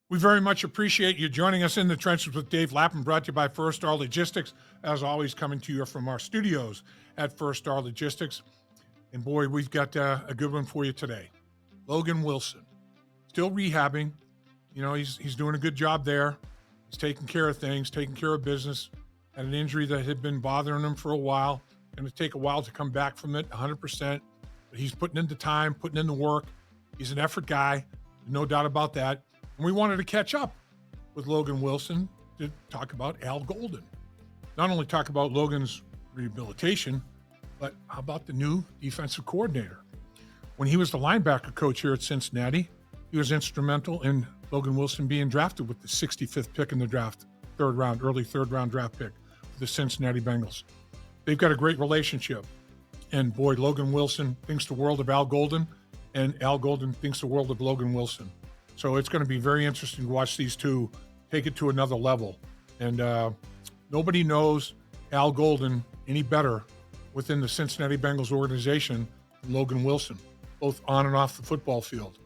We very much appreciate you joining us in the trenches with Dave Lapham, brought to you by First Star Logistics. As always, coming to you from our studios at First Star Logistics. And boy, we've got a good one for you today. Logan Wilson, still rehabbing. You know, he's doing a good job there. He's taking care of things, taking care of business. Had an injury that had been bothering him for a while. Going to take a while to come back from it, 100%. But he's putting in the time, putting in the work. He's an effort guy, no doubt about that. And we wanted to catch up with Logan Wilson to talk about Al Golden. Not only talk about Logan's rehabilitation, but how about the new defensive coordinator? When he was the linebacker coach here at Cincinnati, he was instrumental in Logan Wilson being drafted with the 65th pick in the draft, early third round draft pick for the Cincinnati Bengals. They've got a great relationship. And boy, Logan Wilson thinks the world of Al Golden, and Al Golden thinks the world of Logan Wilson. So it's going to be very interesting to watch these two take it to another level. And nobody knows Al Golden any better within the Cincinnati Bengals organization than Logan Wilson, both on and off the football field.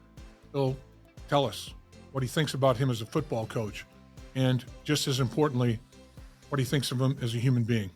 He'll tell us what he thinks about him as a football coach, and just as importantly, what he thinks of him as a human being.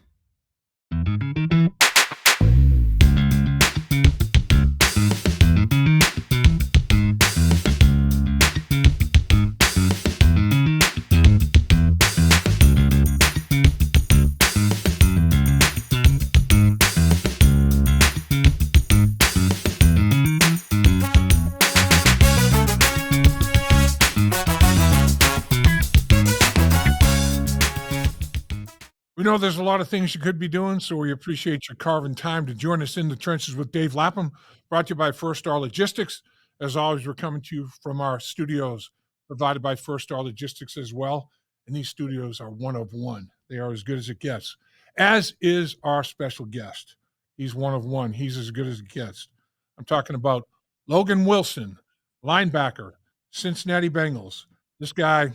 We know there's a lot of things you could be doing, so we appreciate you carving time to join us in the trenches with Dave Lapham, brought to you by First Star Logistics. As always, we're coming to you from our studios, provided by First Star Logistics as well. And these studios are one of one. They are as good as it gets, as is our special guest. He's one of one. He's as good as it gets. I'm talking about Logan Wilson, linebacker, Cincinnati Bengals. This guy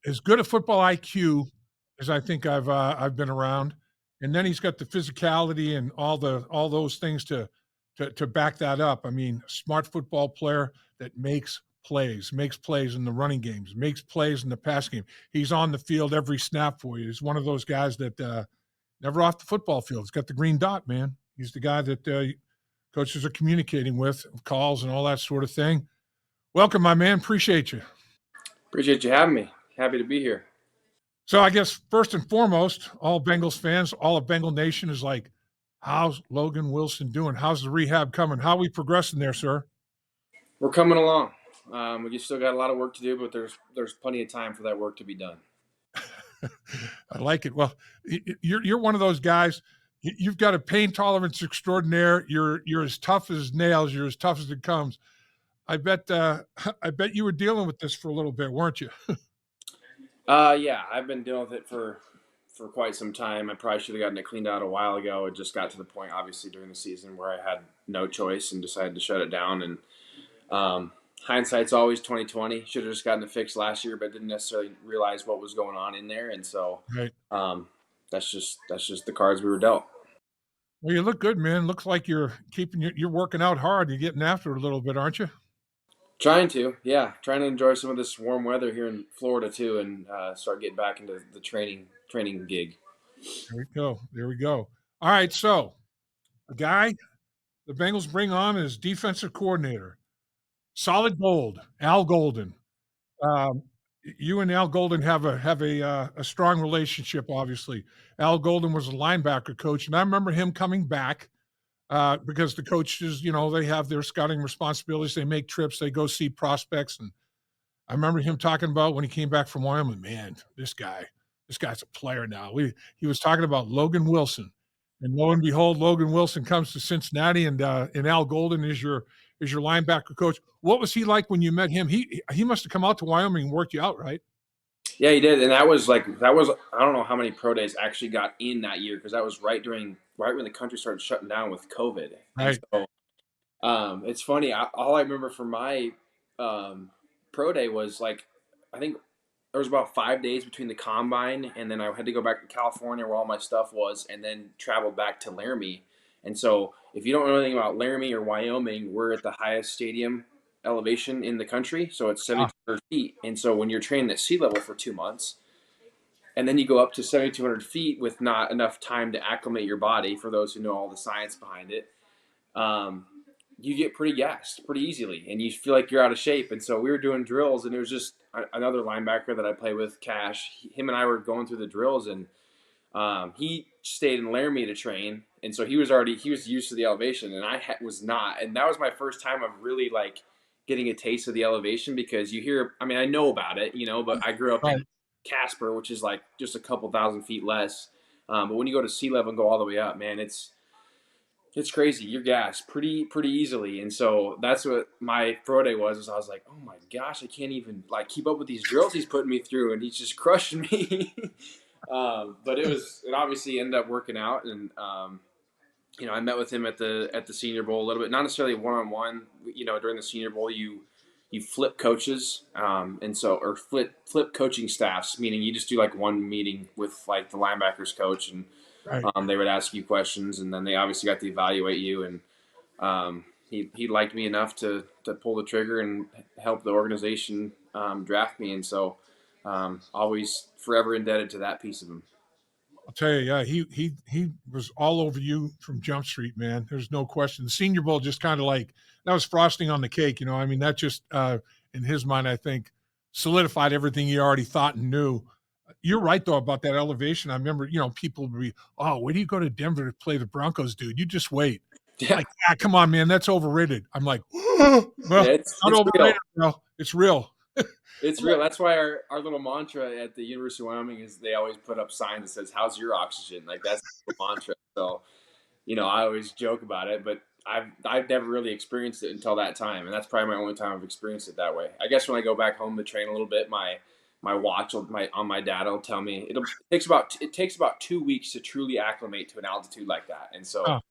is good at football IQ as I think I've been around, and then he's got the physicality and all those things to back that up. I mean, smart football player that makes plays in the running games, makes plays in the pass game. He's on the field every snap for you. He's one of those guys that never off the football field. He's got the green dot, man. He's the guy that coaches are communicating with, calls and all that sort of thing. Welcome, my man. Appreciate you. Appreciate you having me. Happy to be here. So I guess first and foremost, all Bengals fans, all of Bengal Nation is like, how's Logan Wilson doing? How's the rehab coming? How are we progressing there, sir? We're coming along. We still got a lot of work to do, but there's plenty of time for that work to be done. I like it. Well, you're one of those guys. You've got a pain tolerance extraordinaire. You're as tough as nails. You're as tough as it comes. I bet you were dealing with this for a little bit, weren't you? Yeah, I've been dealing with it for quite some time. I probably should have gotten it cleaned out a while ago. It just got to the point, obviously, during the season where I had no choice and decided to shut it down. And hindsight's always 20/20. Should have just gotten it fixed last year, but didn't necessarily realize what was going on in there. And so, Right. That's just the cards we were dealt. Well, you look good, man. Looks like you're working out hard. You're getting after it a little bit, aren't you? Trying to enjoy some of this warm weather here in Florida too, and start getting back into the training gig. There we go. All right, so the guy the Bengals bring on as defensive coordinator, solid gold, Al Golden. You and Al Golden have a strong relationship. Obviously, Al Golden was a linebacker coach, and I remember him coming back. Because the coaches, they have their scouting responsibilities. They make trips. They go see prospects. And I remember him talking about when he came back from Wyoming, man, this guy's a player now. He was talking about Logan Wilson. And lo and behold, Logan Wilson comes to Cincinnati, and Al Golden is your linebacker coach. What was he like when you met him? He must have come out to Wyoming and worked you out, right? Yeah, he did, and that was I don't know how many pro days actually got in that year, because that was right when the country started shutting down with COVID. Right. So, it's funny. All I remember from my pro day was I think there was about 5 days between the combine, and then I had to go back to California where all my stuff was, and then travel back to Laramie. And so, if you don't know anything about Laramie or Wyoming, we're at the highest stadium elevation in the country, so it's feet. And so when you're training at sea level for 2 months, and then you go up to 7,200 feet with not enough time to acclimate your body, for those who know all the science behind it, um, you get pretty gassed pretty easily, and you feel like you're out of shape. And so we were doing drills, and there was just another linebacker that I play with, Cash. Him and I were going through the drills, and he stayed in Laramie to train, and so he was used to the elevation, and was not. And that was my first time of really like getting a taste of the elevation, because you hear, I mean, I know about it, but I grew up Right. in Casper, which is like just a couple thousand feet less. But when you go to sea level and go all the way up, man, it's crazy. You're gassed pretty easily, and so that's what my pro day was. Is I was like, oh my gosh, I can't even like keep up with these drills he's putting me through, and he's just crushing me. But it obviously ended up working out, and I met with him at the Senior Bowl a little bit, not necessarily one on one. During the Senior Bowl, you flip coaches, or flip coaching staffs, meaning you just do like one meeting with like the linebackers coach, and Right. they would ask you questions, and then they obviously got to evaluate you, and he liked me enough to pull the trigger and help the organization draft me, and so always forever indebted to that piece of him. I'll tell you, yeah, he was all over you from Jump Street, man. There's no question. The Senior Bowl just kind of like that was frosting on the cake, I mean, that just in his mind, I think, solidified everything he already thought and knew. You're right though about that elevation. I remember, people would be, "Oh, where do you go to Denver to play the Broncos, dude? You just wait." Yeah, Like, "Ah, come on, man, that's overrated." I'm like, well, yeah, not it's real. overrated, bro. It's real. It's real. That's why our little mantra at the University of Wyoming is they always put up signs that says, "How's your oxygen?" Like that's the mantra. So I always joke about it, but I've never really experienced it until that time, and that's probably my only time I've experienced it that way. I guess when I go back home to train a little bit, my watch on my data will tell me it takes about 2 weeks to truly acclimate to an altitude like that, and so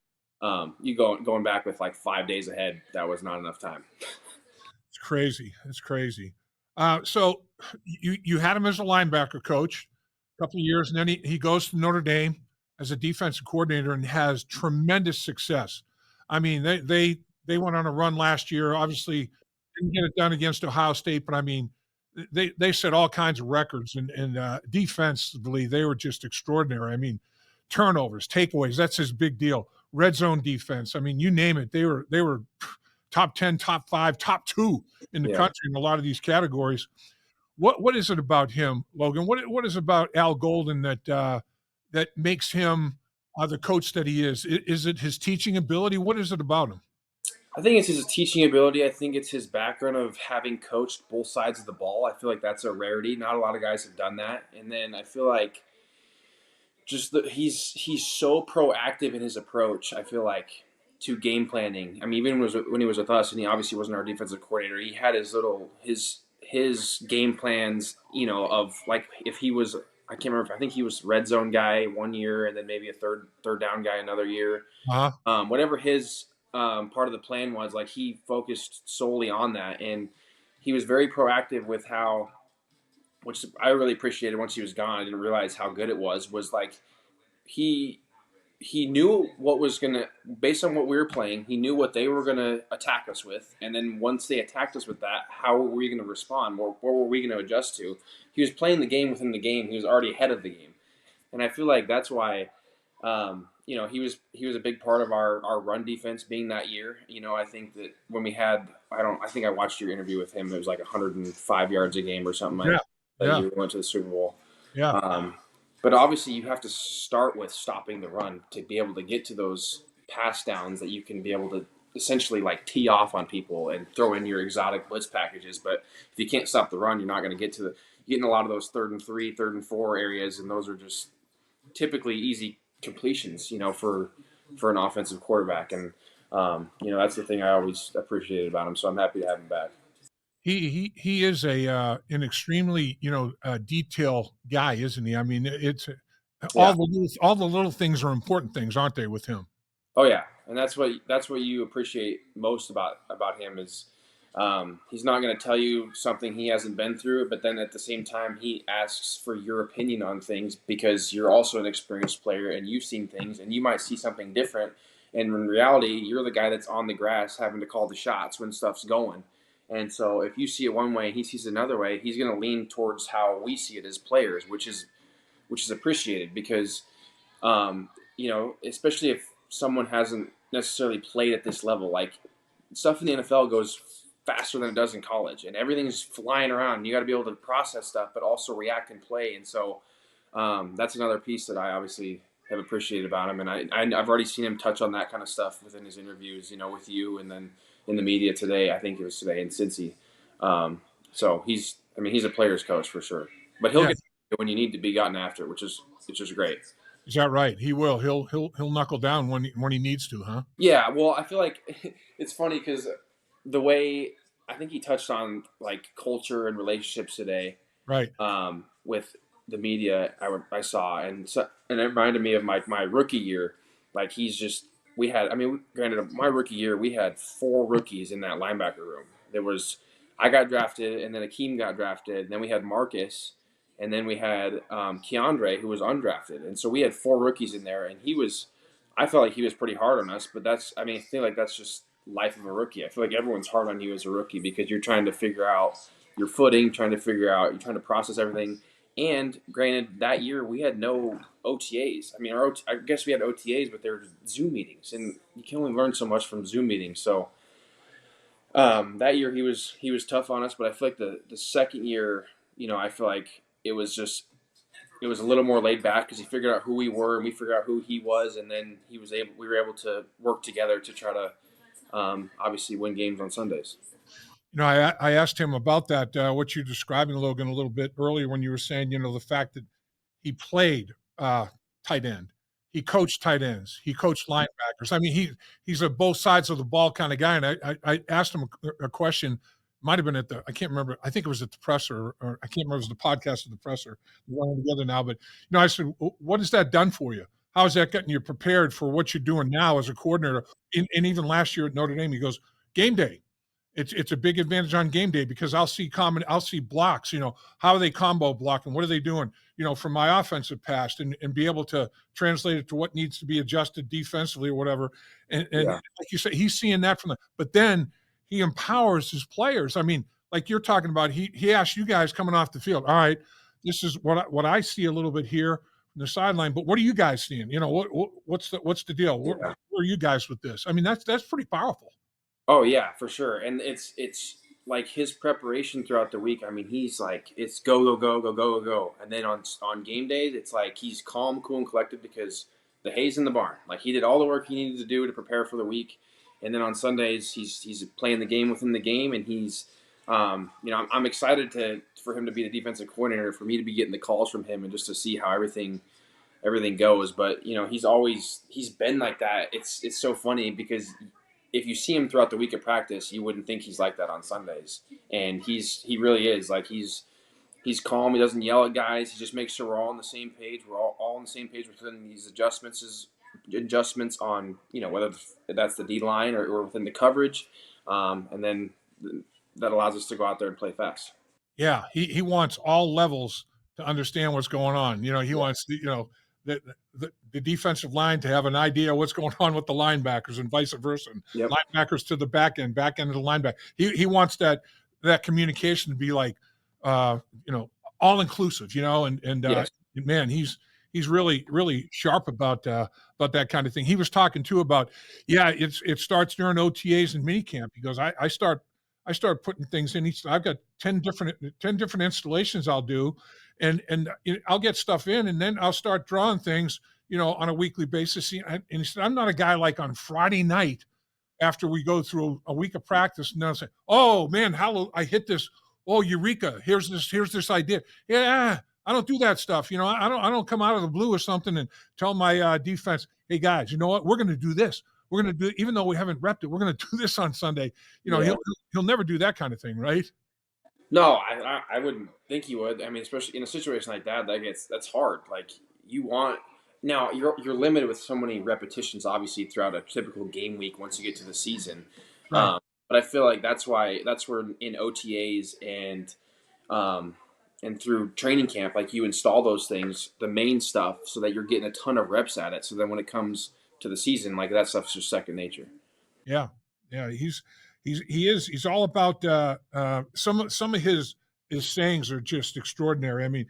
Huh. you going back with like 5 days ahead, that was not enough time. It's crazy. It's crazy. So you had him as a linebacker coach a couple of years, and then he goes to Notre Dame as a defensive coordinator and has tremendous success. I mean, they went on a run last year. Obviously, didn't get it done against Ohio State, but I mean, they set all kinds of records, and defensively they were just extraordinary. I mean, turnovers, takeaways, that's his big deal. Red zone defense. I mean, you name it. They were top 10, top 5, top 2 in the Yeah. country in a lot of these categories. What is it about him, Logan? What is about Al Golden that makes him the coach that he is? Is it his teaching ability? What is it about him? I think it's his teaching ability. I think it's his background of having coached both sides of the ball. I feel like that's a rarity. Not a lot of guys have done that. And then I feel like he's so proactive in his approach. I feel like to game planning. I mean, even when he was with us, and he obviously wasn't our defensive coordinator, he had his game plans. Of like if he was, I can't remember. I think he was red zone guy one year, and then maybe a third down guy another year. Uh-huh. Whatever his part of the plan was, like he focused solely on that, and he was very proactive with how, which I really appreciated. Once he was gone, I didn't realize how good it was. Was like he he knew what was gonna, based on what we were playing, he knew what they were gonna attack us with, and then once they attacked us with that, how were we gonna respond? What were we gonna adjust to? He was playing the game within the game. He was already ahead of the game, and I feel like that's why. He was a big part of our run defense being that year. I think that when we had, I think I watched your interview with him. It was like 105 yards a game or something like Yeah. that Yeah. year we went to the Super Bowl. Yeah. But obviously, you have to start with stopping the run to be able to get to those pass downs that you can be able to essentially like tee off on people and throw in your exotic blitz packages. But if you can't stop the run, you're not going to get to getting a lot of those 3rd and 3, 3rd and 4 areas, and those are just typically easy completions, for an offensive quarterback. And that's the thing I always appreciated about him. So I'm happy to have him back. He is an extremely detail guy, isn't he? I mean, it's Yeah. all the little things are important things, aren't they, with him? Oh yeah, and that's what you appreciate most about him is he's not going to tell you something he hasn't been through, but then at the same time he asks for your opinion on things because you're also an experienced player and you've seen things and you might see something different. And in reality, you're the guy that's on the grass having to call the shots when stuff's going. And so if you see it one way and he sees it another way, he's going to lean towards how we see it as players, which is appreciated because especially if someone hasn't necessarily played at this level, like stuff in the NFL goes faster than it does in college, and everything's flying around. You got to be able to process stuff, but also react and play. And so that's another piece that I obviously have appreciated about him, and I've already seen him touch on that kind of stuff within his interviews, with you, and then in the media today. I think it was today in Cincy. So he's a player's coach for sure, but he'll Yeah. get when you need to be gotten after, which is great. Is that right? He will. He'll knuckle down when he needs to, huh? Yeah, well, I feel like it's funny because the way I think he touched on like culture and relationships today, Right. with the media I saw, and it reminded me of my rookie year. Like we had. I mean, granted, my rookie year we had 4 rookies in that linebacker room. There was I got drafted, and then Akeem got drafted, and then we had Marcus, and then we had Keandre, who was undrafted, and so we had 4 rookies in there, and I felt like he was pretty hard on us, but I feel like that's just life of a rookie. I feel like everyone's hard on you as a rookie because you're trying to figure out your footing, you're trying to process everything. And granted, that year we had no OTAs. I guess we had OTAs, but they were Zoom meetings, and you can only learn so much from Zoom meetings. So that year he was tough on us, but I feel like the second year, I feel like it was a little more laid back because he figured out who we were and we figured out who he was, and then we were able to work together to try to obviously win games on Sundays. I asked him about that, what you're describing, Logan, a little bit earlier when you were saying, the fact that he played tight end, he coached tight ends, he coached linebackers. I mean, he's a both sides of the ball kind of guy. And I asked him a question, might have been I can't remember. I think it was at the presser, or I can't remember. It was the podcast of the presser. We're running together now, but I said, what has that done for you? How is that getting you prepared for what you're doing now as a coordinator? And even last year at Notre Dame, he goes, game day. It's a big advantage on game day because I'll see blocks, how are they combo blocking? What are they doing, from my offensive past and be able to translate it to what needs to be adjusted defensively or whatever. And Yeah. like you say, he's seeing that but then he empowers his players. I mean, like you're talking about, he asked you guys coming off the field, all right, this is what I see a little bit here from the sideline, but what are you guys seeing? What's the deal? Where are you guys with this? I mean, that's pretty powerful. Oh yeah, for sure. And it's like his preparation throughout the week. I mean, he's like it's go go go go go go, and then on game days, it's like he's calm, cool, and collected because the hay's in the barn. Like he did all the work he needed to do to prepare for the week, and then on Sundays he's playing the game within the game, and I'm excited for him to be the defensive coordinator, for me to be getting the calls from him, and just to see how everything goes. But he's been like that. It's so funny because if you see him throughout the week of practice, you wouldn't think he's like that on Sundays. And he really is. Like he's calm. He doesn't yell at guys. He just makes sure we're all on the same page. We're all on the same page within these adjustments on whether that's the D line or within the coverage, and then that allows us to go out there and play fast. Yeah, he wants all levels to understand what's going on. He wants the defensive line to have an idea what's going on with the linebackers and vice versa. And Yep. linebackers to the back end of the linebacker. He wants that communication to be like all inclusive. And Yes. Man, he's really really sharp about that kind of thing. He was talking too about it starts during OTAs and minicamp. He goes, I start putting things in each. I've got 10 different installations I'll do, and I'll get stuff in, and then I'll start drawing things, on a weekly basis. And he said, I'm not a guy like on Friday night after we go through a week of practice, and then I'll say, oh man, I hit this. Oh, eureka! Here's this idea. Yeah, I don't do that stuff. I don't come out of the blue or something and tell my defense, hey guys, you know what? We're going to do this. We're going to do, even though we haven't repped it, we're going to do this on Sunday. Yeah. He'll never do that kind of thing, right? No, I wouldn't think he would. I mean, especially in a situation like that, that's hard. Like now you're limited with so many repetitions, obviously throughout a typical game week once you get to the season. Right. But I feel like that's where in OTAs and through training camp, like you install those things, the main stuff, so that you're getting a ton of reps at it. So then when it comes to the season, like that stuff's just second nature. Yeah, He's all about some of his sayings are just extraordinary. I mean,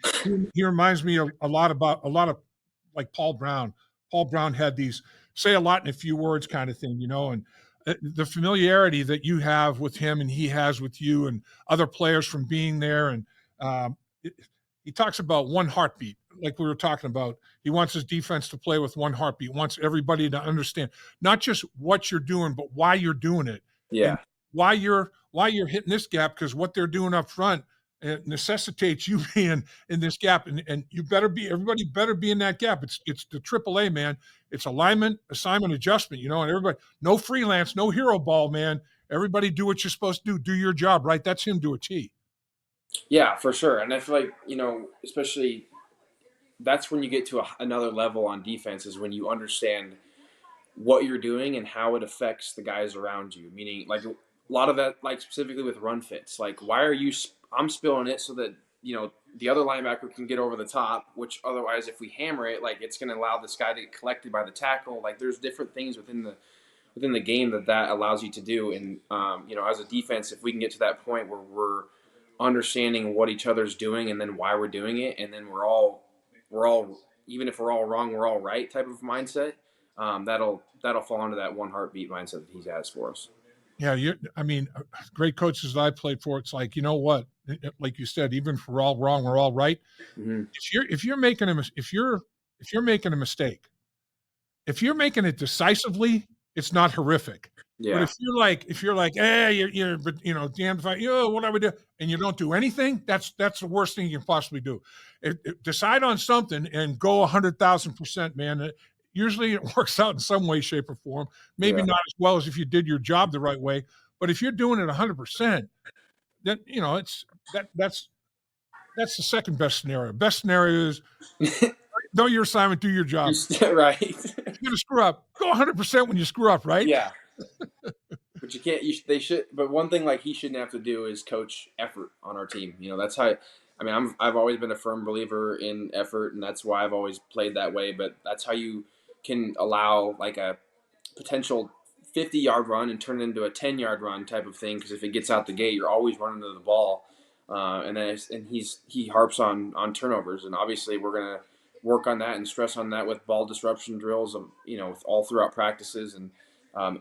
he reminds me a lot of like Paul Brown. Paul Brown had these say a lot in a few words kind of thing, and the familiarity that you have with him and he has with you and other players from being there. And um, he talks about one heartbeat, like we were talking about. He wants his defense to play with one heartbeat, wants everybody to understand not just what you're doing, but why you're doing it Yeah. and why you're hitting this gap, because what they're doing up front it necessitates you being in this gap, and everybody better be in that gap. It's the AAA, man. It's alignment, assignment, adjustment, and everybody, no freelance, no hero ball, man. Everybody do what you're supposed to do. Do your job, right? That's him to a T. Yeah, for sure. And I feel like, especially that's when you get to another level on defense is when you understand what you're doing and how it affects the guys around you. Meaning, like a lot of that, like specifically with run fits, like why are you? I'm spilling it so that the other linebacker can get over the top. Which otherwise, if we hammer it, like it's going to allow this guy to get collected by the tackle. Like there's different things within the game that allows you to do. And as a defense, if we can get to that point where we're understanding what each other's doing and then why we're doing it, and then we're all even if we're all wrong, we're all right type of mindset. That'll fall into that one heartbeat mindset that he has for us. Yeah, I mean, great coaches that I played for. It's like, you know what? Like you said, even if we're all wrong, we're all right. Mm-hmm. If you're making a mistake, if you're making it decisively, it's not horrific. But Yeah, if you're like, hey, but damn, if what I would do, and you don't do anything, that's the worst thing you can possibly do. Decide on something and go 100,000%, man. Usually it works out in some way, shape, or form. Maybe yeah, not as well as if you did your job the right way, but if you're doing it 100%, then it's that's the second best scenario. Best scenario is know your assignment, do your job. right. If you're gonna screw up, go 100% when you screw up, right? Yeah, but you can't. They should. But one thing like he shouldn't have to do is coach effort on our team. That's how. I mean, I've always been a firm believer in effort, and that's why I've always played that way. But that's how you can allow like a potential 50-yard run and turn it into a 10-yard run type of thing. Because if it gets out the gate, you're always running to the ball, and he harps on turnovers, and obviously we're gonna work on that and stress on that with ball disruption drills, all throughout practices. And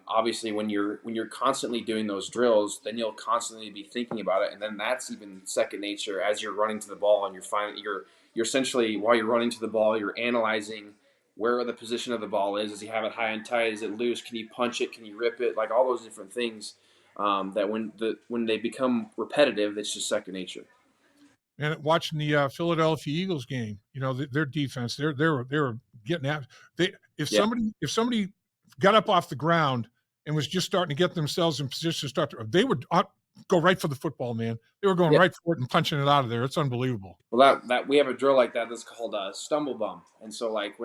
obviously, when you're constantly doing those drills, then you'll constantly be thinking about it, and then that's even second nature as you're running to the ball, and you're essentially while you're running to the ball, you're analyzing where the position of the ball is. Does he have it high and tight? Is it loose? Can you punch it? Can you rip it? Like all those different things that when they become repetitive, it's just second nature. And watching the Philadelphia Eagles game, their defense, they were getting at Yeah, if somebody got up off the ground and was just starting to get themselves in position to they would go right for the football, man. They were going yeah. right for it and punching it out of there. It's unbelievable. Well, that we have a drill like that that's called a stumble bump, and so like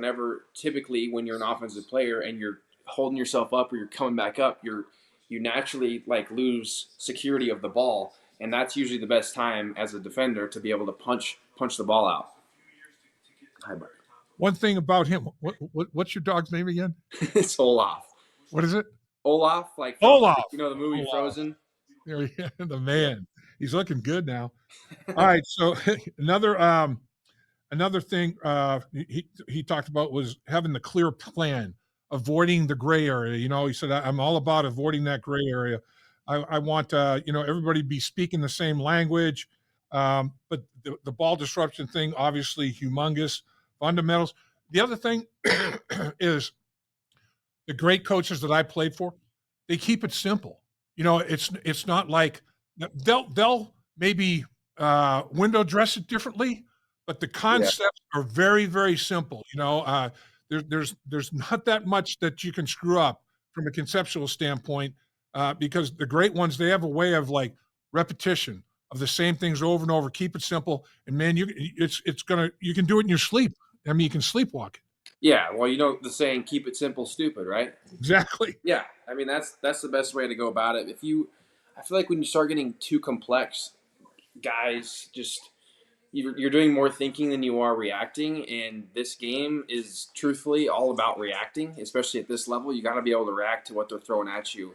typically when you're an offensive player and you're holding yourself up or you're coming back up, you naturally like lose security of the ball, and that's usually the best time as a defender to be able to punch the ball out. Hi, Bart. One thing about him, what's your dog's name again? It's Olaf. What is it? Olaf, like Olaf. the movie Olaf. Frozen. The man. He's looking good now. All right, so another thing he talked about was having the clear plan, avoiding the gray area. He said, I'm all about avoiding that gray area. I want everybody to be speaking the same language. But the ball disruption thing, obviously humongous. Fundamentals. The other thing is the great coaches that I played for, they keep it simple. It's not like they'll maybe window dress it differently, but the Yeah, concepts are very, very simple. There's not that much that you can screw up from a conceptual standpoint, because the great ones, they have a way of like repetition of the same things over and over. Keep it simple, and man, you can do it in your sleep. I mean, you can sleepwalk. yeah. Well, the saying "keep it simple, stupid," right? Exactly. Yeah, I mean that's the best way to go about it. I feel like when you start getting too complex, guys just you're doing more thinking than you are reacting, and this game is truthfully all about reacting, especially at this level. You got to be able to react to what they're throwing at you.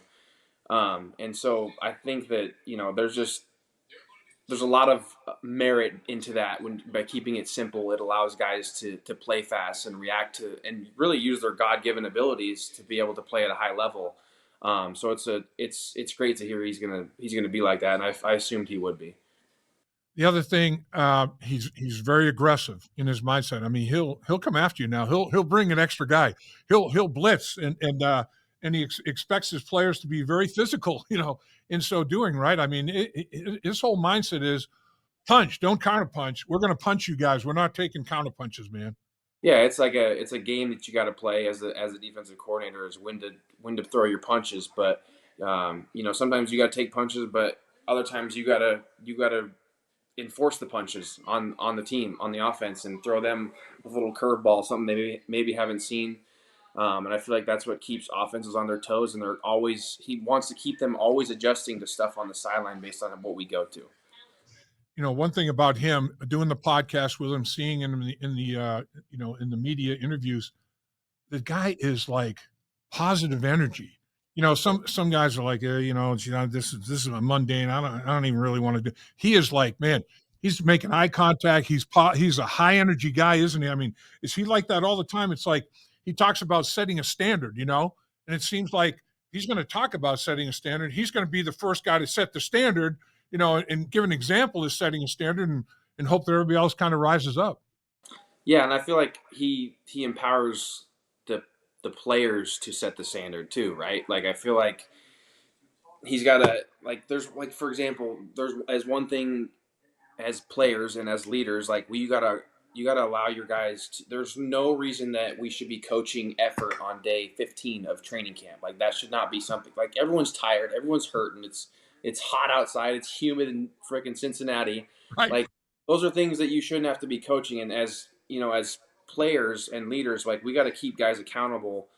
And so I think that there's a lot of merit into that. When by keeping it simple, it allows guys to play fast and react to and really use their God given abilities to be able to play at a high level. So it's great to hear he's gonna be like that, and I assumed he would be. The other thing, he's very aggressive in his mindset. I mean, he'll come after you now. He'll bring an extra guy. He'll blitz and he expects his players to be very physical. In so doing, right? I mean, his whole mindset is punch, don't counter punch. We're going to punch you guys. We're not taking counter punches, man. Yeah, it's a game that you got to play as a defensive coordinator is when to throw your punches. But sometimes you got to take punches, but other times you gotta enforce the punches on the team on the offense and throw them a little curveball, something they maybe haven't seen. And I feel like that's what keeps offenses on their toes, and he wants to keep them always adjusting to stuff on the sideline based on what we go to. One thing about him doing the podcast with him, seeing him in the media interviews, the guy is like positive energy. Some guys are like, this is a mundane. I don't even really want to do. He is like, man, he's making eye contact. He's a high energy guy, isn't he? I mean, is he like that all the time? It's like he talks about setting a standard, and it seems like he's going to talk about setting a standard. He's going to be the first guy to set the standard, and give an example of setting a standard and hope that everybody else kind of rises up. Yeah, and I feel like he empowers the players to set the standard too, right? Like I feel like he's got to there's for example, there's as one thing as players and as leaders, like you gotta allow your guys to, there's no reason that we should be coaching effort on day 15 of training camp. Like that should not be something like everyone's tired, everyone's hurting, it's hot outside, it's humid in freaking Cincinnati. Right. Like those are things that you shouldn't have to be coaching. And as as players and leaders, like we got to keep guys accountable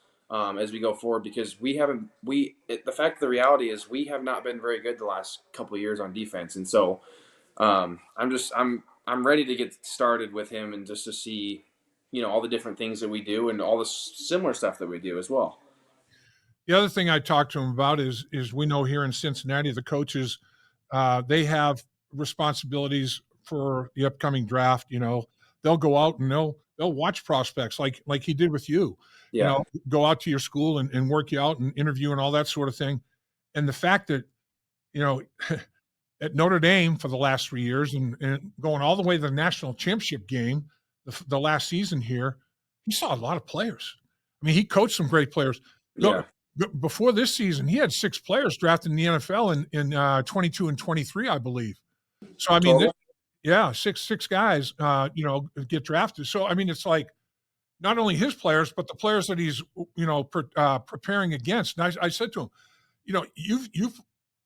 as we go forward because the fact of the reality is we have not been very good the last couple of years on defense. And so I'm ready to get started with him and just to see all the different things that we do and all the similar stuff that we do as well. The other thing I talked to him about is we know here in Cincinnati the coaches they have responsibilities for the upcoming draft. They'll go out and they'll watch prospects like he did with you. Yeah. Go out to your school and work you out and interview and all that sort of thing. And the fact that at Notre Dame for the last 3 years and going all the way to the national championship game the last season here, he saw a lot of players. I mean, he coached some great players. Yeah. Before this season, he had 6 players drafted in the NFL in 22 and 23, I believe. So, I mean, six guys, get drafted. So, I mean, it's like not only his players, but the players that he's, preparing against. And I said to him, you've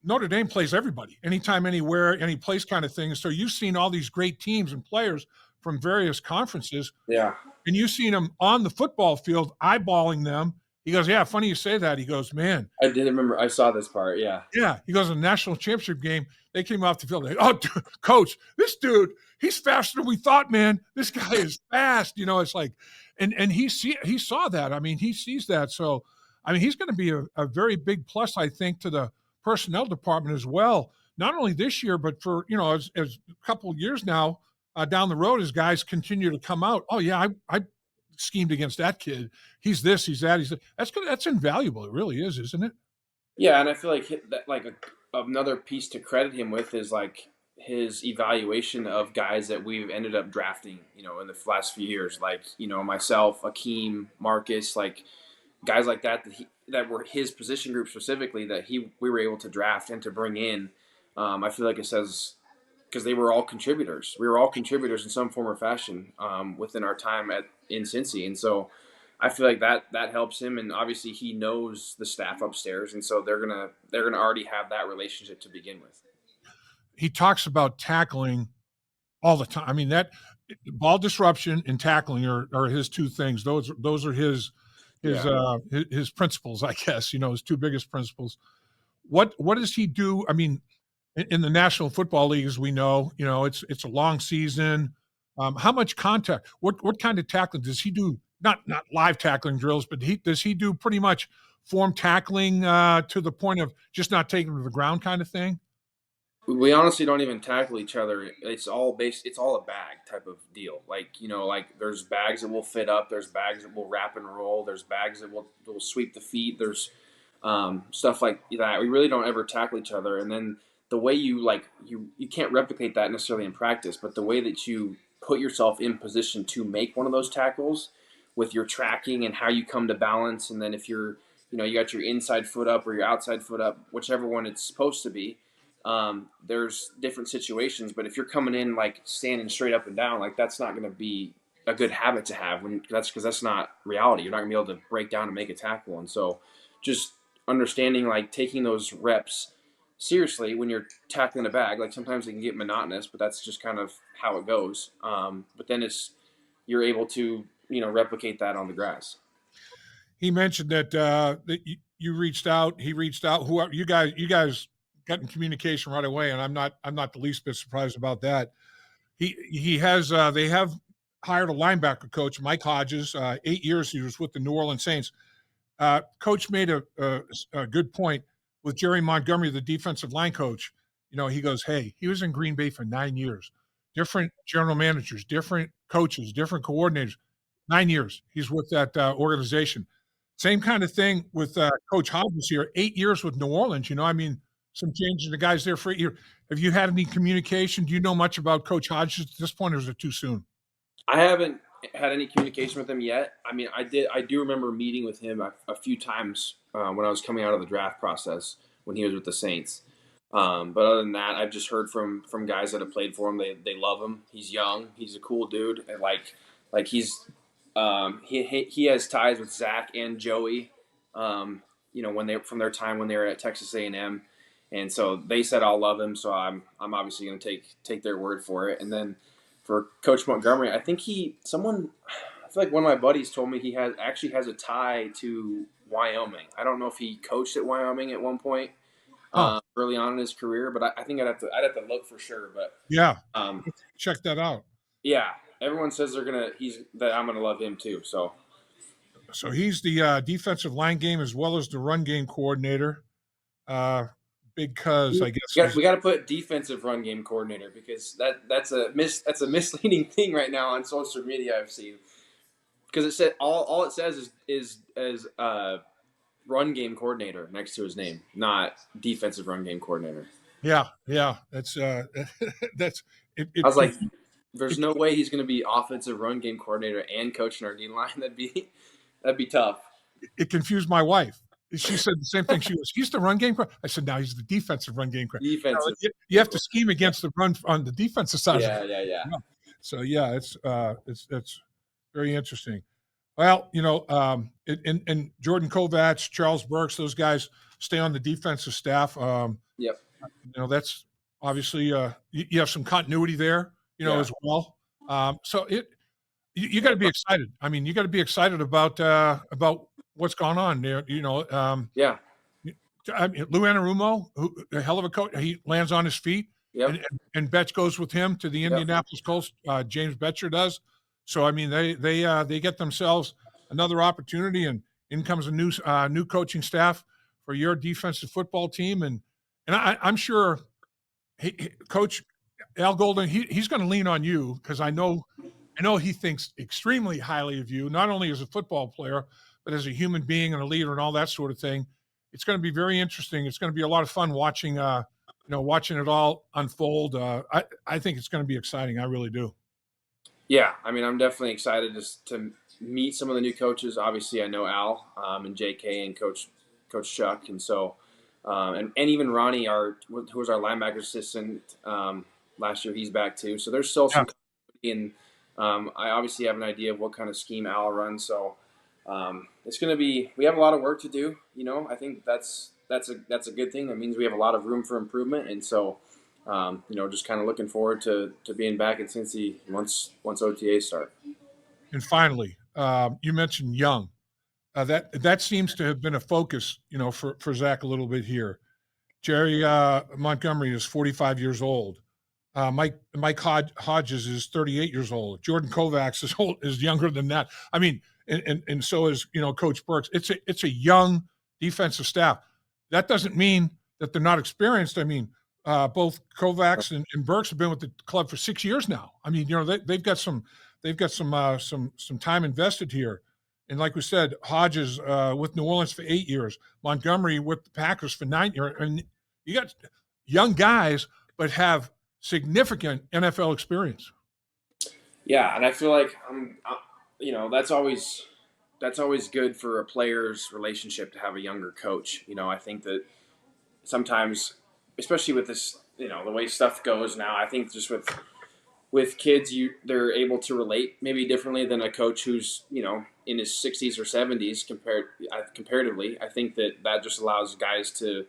Notre Dame plays everybody, anytime, anywhere, any place kind of thing. So you've seen all these great teams and players from various conferences. Yeah. And you've seen them on the football field, eyeballing them. He goes, yeah, funny you say that. He goes, man. I did remember. I saw this part. Yeah. Yeah. He goes, a national championship game, they came off the field. Dude, coach, this dude, he's faster than we thought, man. This guy is fast. It's like, and he saw that. I mean, he sees that. So, I mean, he's going to be a very big plus, I think, to the personnel department as well. Not only this year, but for, as a couple of years now down the road, as guys continue to come out. Oh, yeah, I schemed against that kid. He's this, he's that, he's that. That's invaluable. It really is, isn't it? Yeah, and I feel like another piece to credit him with is like his evaluation of guys that we've ended up drafting, in the last few years. Like, myself, Akeem, Marcus, like guys like that were his position group specifically that we were able to draft and to bring in. I feel like it says because they were all contributors. We were all contributors in some form or fashion within our time in Cincy, and so I feel like that helps him. And obviously, he knows the staff upstairs, and so they're gonna already have that relationship to begin with. He talks about tackling all the time. I mean, that ball disruption and tackling are his two things. Those are his principles, I guess. His two biggest principles. What does he do? I mean, in the National Football League, as we know, it's a long season. How much contact? What kind of tackling does he do? Not live tackling drills, but does he do pretty much form tackling to the point of just not taking them to the ground kind of thing? We honestly don't even tackle each other. It's all based. It's all a bag type of deal. Like like there's bags that will fit up. There's bags that will wrap and roll. There's bags that will sweep the feet. There's stuff like that. We really don't ever tackle each other. And then the way you can't replicate that necessarily in practice, but the way that you put yourself in position to make one of those tackles with your tracking and how you come to balance, and then if you're you got your inside foot up or your outside foot up, whichever one it's supposed to be. There's different situations, but if you're coming in like standing straight up and down, like that's not going to be a good habit to have because that's not reality. You're not going to be able to break down and make a tackle. And so just understanding, like taking those reps seriously when you're tackling a bag, like sometimes it can get monotonous, but that's just kind of how it goes. But then you're able to, replicate that on the grass. He mentioned that you reached out, he reached out, whoever you guys got in communication right away, and I'm not the least bit surprised about that. He has they have hired a linebacker coach, Mike Hodges. 8 years he was with the New Orleans Saints. Coach made a good point with Jerry Montgomery, the defensive line coach. He goes, "Hey, he was in Green Bay for 9 years, different general managers, different coaches, different coordinators. 9 years he's with that organization." Same kind of thing with Coach Hodges here. 8 years with New Orleans. Some changes. The guys there for 8 years. Have you had any communication? Do you know much about Coach Hodges at this point, or is it too soon? I haven't had any communication with him yet. I mean, I do remember meeting with him a few times when I was coming out of the draft process when he was with the Saints. But other than that, I've just heard from guys that have played for him. They love him. He's young. He's a cool dude. And like he's he has ties with Zach and Joey. From their time when they were at Texas A&M. And so they said I'll love him, so I'm obviously going to take their word for it. And then for Coach Montgomery, I feel like one of my buddies told me he actually has a tie to Wyoming. I don't know if he coached at Wyoming at one point early on in his career, but I think I'd have to look for sure. But yeah, check that out. Yeah, everyone says that I'm gonna love him too. So he's the defensive line game as well as the run game coordinator. Because I guess we got to put defensive run game coordinator because that's a misleading thing right now on social media I've seen, because it said all it says is run game coordinator next to his name, not defensive run game coordinator. Yeah, that's that's. I was like, there's no way he's going to be offensive run game coordinator and coaching our D line. That'd be tough. It confused my wife. She said the same thing. She goes, "He's the run game." I said, "No, he's the defensive run game." Defensive. You have to scheme against the run on the defensive side. Yeah. So yeah, it's very interesting. Well, and Jordan Kovacs, Charles Burks, those guys stay on the defensive staff. Yep. That's obviously you have some continuity there, as well. So you got to be excited. I mean, you got to be excited about what's gone on there. Yeah. I mean, Lou Anarumo, a hell of a coach, he lands on his feet. Yep. And Betch goes with him to the Indianapolis Colts. James Betcher does. So I mean, they get themselves another opportunity, and in comes a new coaching staff for your defensive football team, and I'm sure Coach Al Golden, he's going to lean on you, because I know he thinks extremely highly of you, not only as a football player, but as a human being and a leader and all that sort of thing. It's going to be very interesting. It's going to be a lot of fun watching it all unfold. I think it's going to be exciting. I really do. Yeah, I mean, I'm definitely excited to meet some of the new coaches. Obviously, I know Al and JK and Coach Chuck, and so and even Ronnie, who was our linebacker assistant last year, he's back too. So there's still some continuity, and I obviously have an idea of what kind of scheme Al runs. So it's going to be. We have a lot of work to do. I think that's a good thing. That means we have a lot of room for improvement, and so. Just kind of looking forward to being back at Cincy once OTAs start. And finally, you mentioned Young. That seems to have been a focus, for Zach a little bit here. Jerry Montgomery is 45 years old. Mike Hodges is 38 years old. Jordan Kovacs is younger than that. I mean, and so is Coach Burks. It's a young defensive staff. That doesn't mean that they're not experienced. I mean, both Kovacs and Burks have been with the club for 6 years now. I mean, they've got some time invested here. And like we said, Hodges with New Orleans for 8 years, Montgomery with the Packers for 9 years. And you got young guys, but have significant NFL experience. Yeah, and I feel like that's always good for a player's relationship to have a younger coach. I think that sometimes, especially with this, the way stuff goes now, I think just with kids, they're able to relate maybe differently than a coach who's in his 60s or 70s comparatively. I think that just allows guys to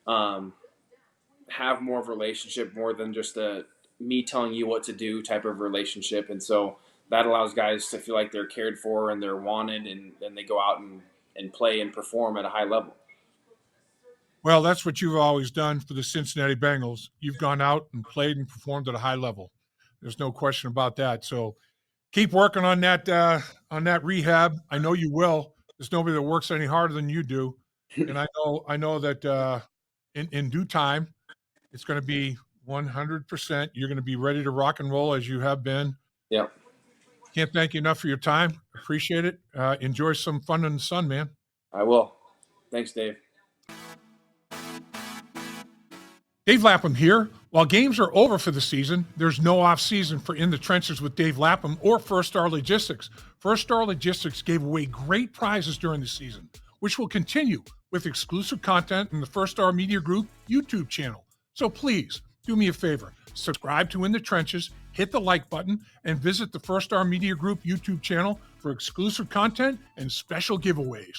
have more of a relationship, more than just a me telling you what to do type of relationship. And so that allows guys to feel like they're cared for and they're wanted, and they go out and play and perform at a high level. Well, that's what you've always done for the Cincinnati Bengals. You've gone out and played and performed at a high level. There's no question about that. So keep working on that rehab. I know you will. There's nobody that works any harder than you do. And I know that in due time, it's going to be 100%. You're going to be ready to rock and roll as you have been. Yeah. Can't thank you enough for your time. Appreciate it. Enjoy some fun in the sun, man. I will. Thanks, Dave. Dave Lapham here. While games are over for the season, there's no off-season for In the Trenches with Dave Lapham or First Star Logistics. First Star Logistics gave away great prizes during the season, which will continue with exclusive content in the First Star Media Group YouTube channel. So please, do me a favor. Subscribe to In the Trenches, hit the like button, and visit the First Star Media Group YouTube channel for exclusive content and special giveaways.